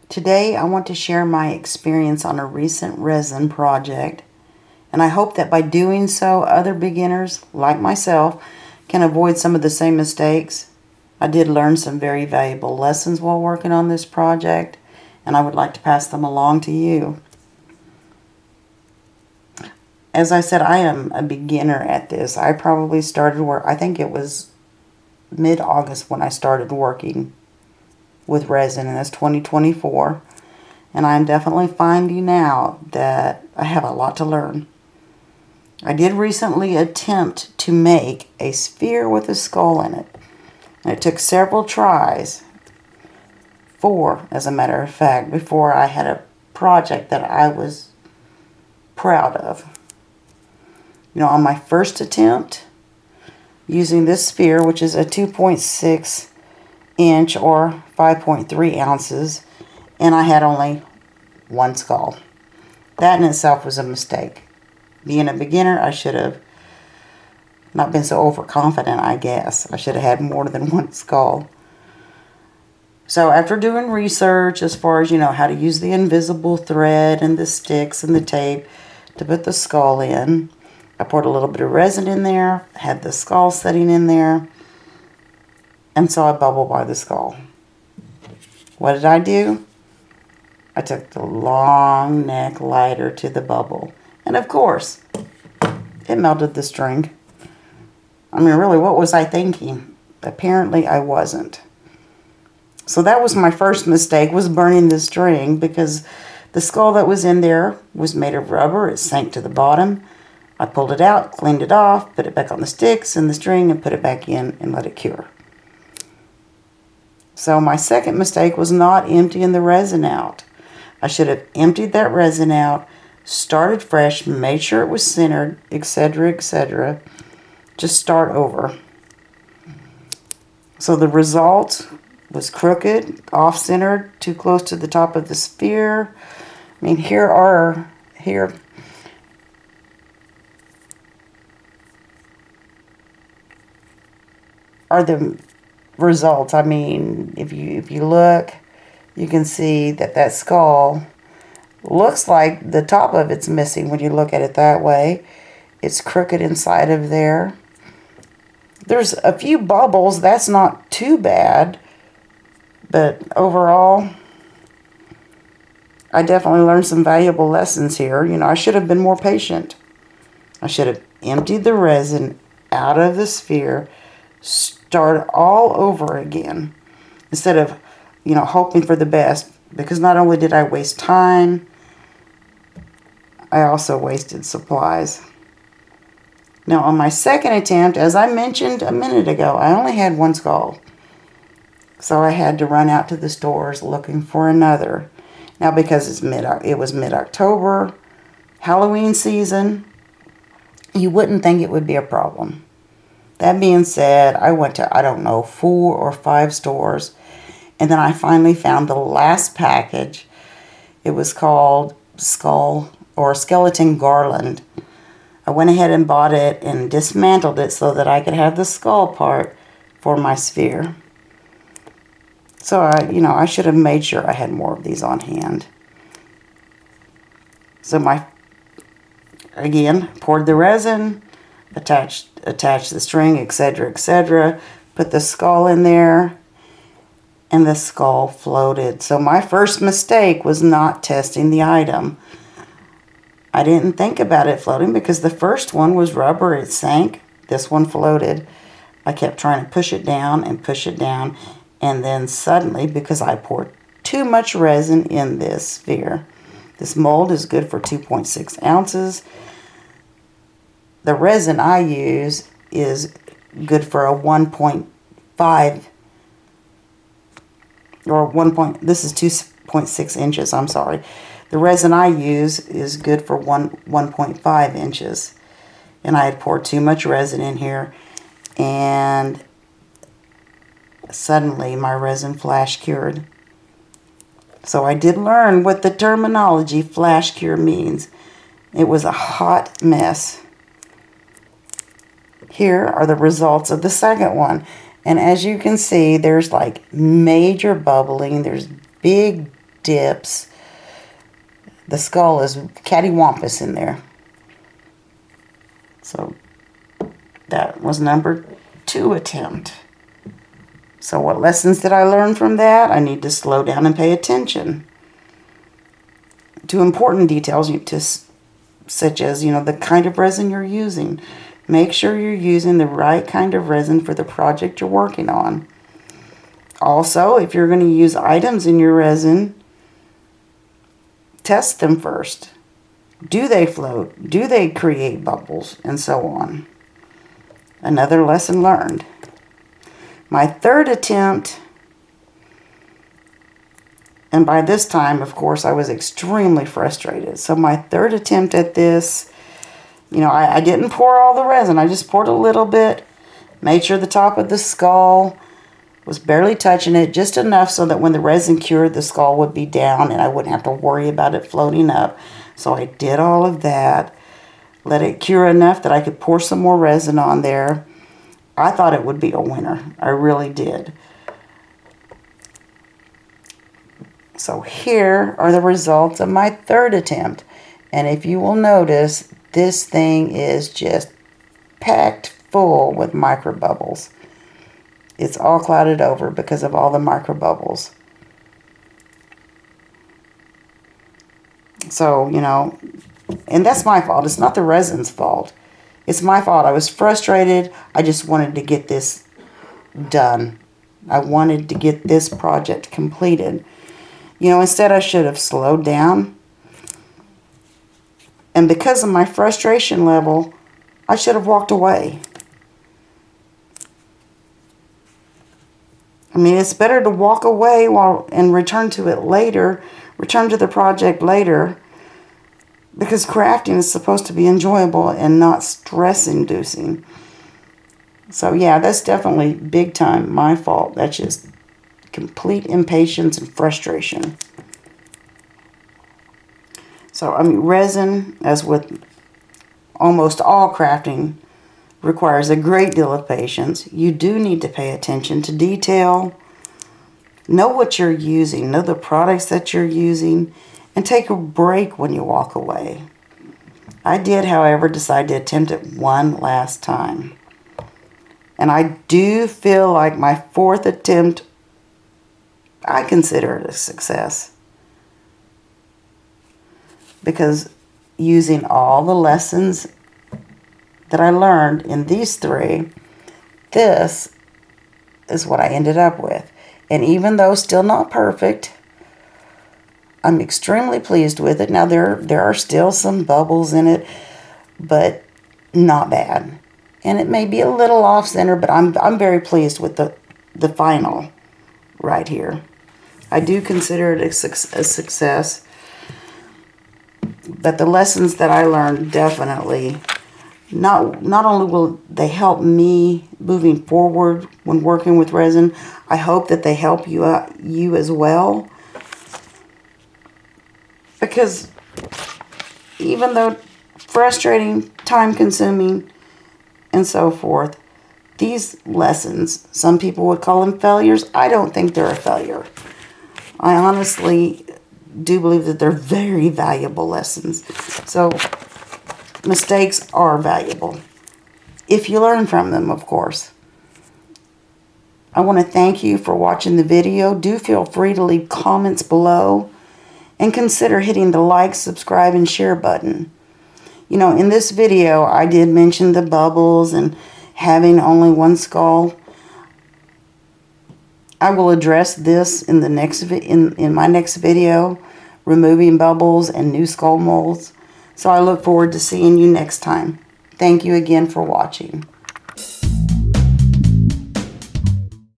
Today I want to share my experience on a recent resin project, and I hope that by doing so other beginners like myself can avoid some of the same mistakes. I did learn some very valuable lessons while working on this project, and I would like to pass them along to you. As I said, I am a beginner at this. I probably started work, I think it was mid-August when I started working with resin, and that's 2024. And I'm definitely finding out that I have a lot to learn. I did recently attempt to make a sphere with a skull in it. And it took several tries, 4 as a matter of fact, before I had a project that I was proud of. You know, on my first attempt, using this sphere, which is a 2.6 inch or 5.3 ounces, and I had only one skull. That in itself was a mistake. Being a beginner, I should have not been so overconfident, I guess. I should have had more than one skull. So after doing research as far as, how to use the invisible thread and the sticks and the tape to put the skull in, I poured a little bit of resin in there, had the skull setting in there, and saw a bubble by the skull. What did I do? I took the long neck lighter to the bubble. And of course, it melted the string. I mean, really, what was I thinking? Apparently, I wasn't. So that was my first mistake, was burning the string, because the skull that was in there was made of rubber. It sank to the bottom. I pulled it out, cleaned it off, put it back on the sticks and the string, and put it back in and let it cure. So my second mistake was not emptying the resin out. I should have emptied that resin out, started fresh, made sure it was centered, etc., etc. Just start over. So the result was crooked, off-centered, too close to the top of the sphere. I mean, here are the results. I mean, if you look, you can see that skull looks like the top of it's missing when you look at it that way. It's crooked inside of there. There's a few bubbles. That's not too bad. But overall, I definitely learned some valuable lessons here. I should have been more patient. I should have emptied the resin out of the sphere, start all over again, instead of, hoping for the best. Because not only did I waste time, I also wasted supplies. Now, on my second attempt, as I mentioned a minute ago, I only had one skull. So I had to run out to the stores looking for another. Now, because it was mid-October, Halloween season, you wouldn't think it would be a problem. That being said, I went to, 4 or 5 stores, and then I finally found the last package. It was called Skull or Skeleton Garland. I went ahead and bought it and dismantled it so that I could have the skull part for my sphere. So I should have made sure I had more of these on hand. So again, poured the resin, attached the string, etc., etc., put the skull in there, and the skull floated. So my first mistake was not testing the item. I didn't think about it floating because the first one was rubber. It sank. This one floated. I kept trying to push it down, and then suddenly, because I poured too much resin in this sphere, this mold is good for 2.6 ounces. The resin I use is good for a 1.5 or this is 2.6 inches, I'm sorry. The resin I use is good for 1.5 inches. And I had poured too much resin in here, and suddenly my resin flash cured. So I did learn what the terminology flash cure means. It was a hot mess. Here are the results of the second one. And as you can see, there's like major bubbling. There's big dips. The skull is cattywampus in there. So that was number 2 attempt. So what lessons did I learn from that? I need to slow down and pay attention to important details, such as, the kind of resin you're using. Make sure you're using the right kind of resin for the project you're working on. Also, if you're going to use items in your resin, test them first. Do they float? Do they create bubbles? And so on. Another lesson learned. My 3rd attempt, and by this time, of course, I was extremely frustrated. So my 3rd attempt at this, I didn't pour all the resin. I just poured a little bit, made sure the top of the skull was barely touching it, just enough so that when the resin cured, the skull would be down and I wouldn't have to worry about it floating up. So I did all of that, let it cure enough that I could pour some more resin on there. I thought it would be a winner. I really did. So here are the results of my 3rd attempt. And if you will notice, this thing is just packed full with micro bubbles. It's all clouded over because of all the micro bubbles. So, and that's my fault. It's not the resin's fault. It's my fault. I was frustrated. I just wanted to get this done. I wanted to get this project completed. Instead I should have slowed down. And because of my frustration level, I should have walked away. I mean, it's better to walk away and return to it later, return to the project later, because crafting is supposed to be enjoyable and not stress-inducing. So yeah, that's definitely big time my fault. That's just complete impatience and frustration. So, resin, as with almost all crafting, requires a great deal of patience. You do need to pay attention to detail. Know what you're using. Know the products that you're using. And take a break when you walk away. I did, however, decide to attempt it one last time. And I do feel like my 4th attempt, I consider it a success. Because using all the lessons that I learned in these 3, this is what I ended up with. And even though still not perfect, I'm extremely pleased with it. Now, there are still some bubbles in it, but not bad. And it may be a little off-center, but I'm very pleased with the final right here. I do consider it a success. But the lessons that I learned definitely, not only will they help me moving forward when working with resin, I hope that they help you as well. Because even though frustrating, time-consuming, and so forth, these lessons, some people would call them failures. I don't think they're a failure. I honestly do believe that they're very valuable lessons. So mistakes are valuable, if you learn from them, of course. I want to thank you for watching the video. Do feel free to leave comments below. And consider hitting the like, subscribe, and share button. In this video, I did mention the bubbles and having only one skull. I will address this in the next in my next video, removing bubbles and new skull molds. So I look forward to seeing you next time. Thank you again for watching.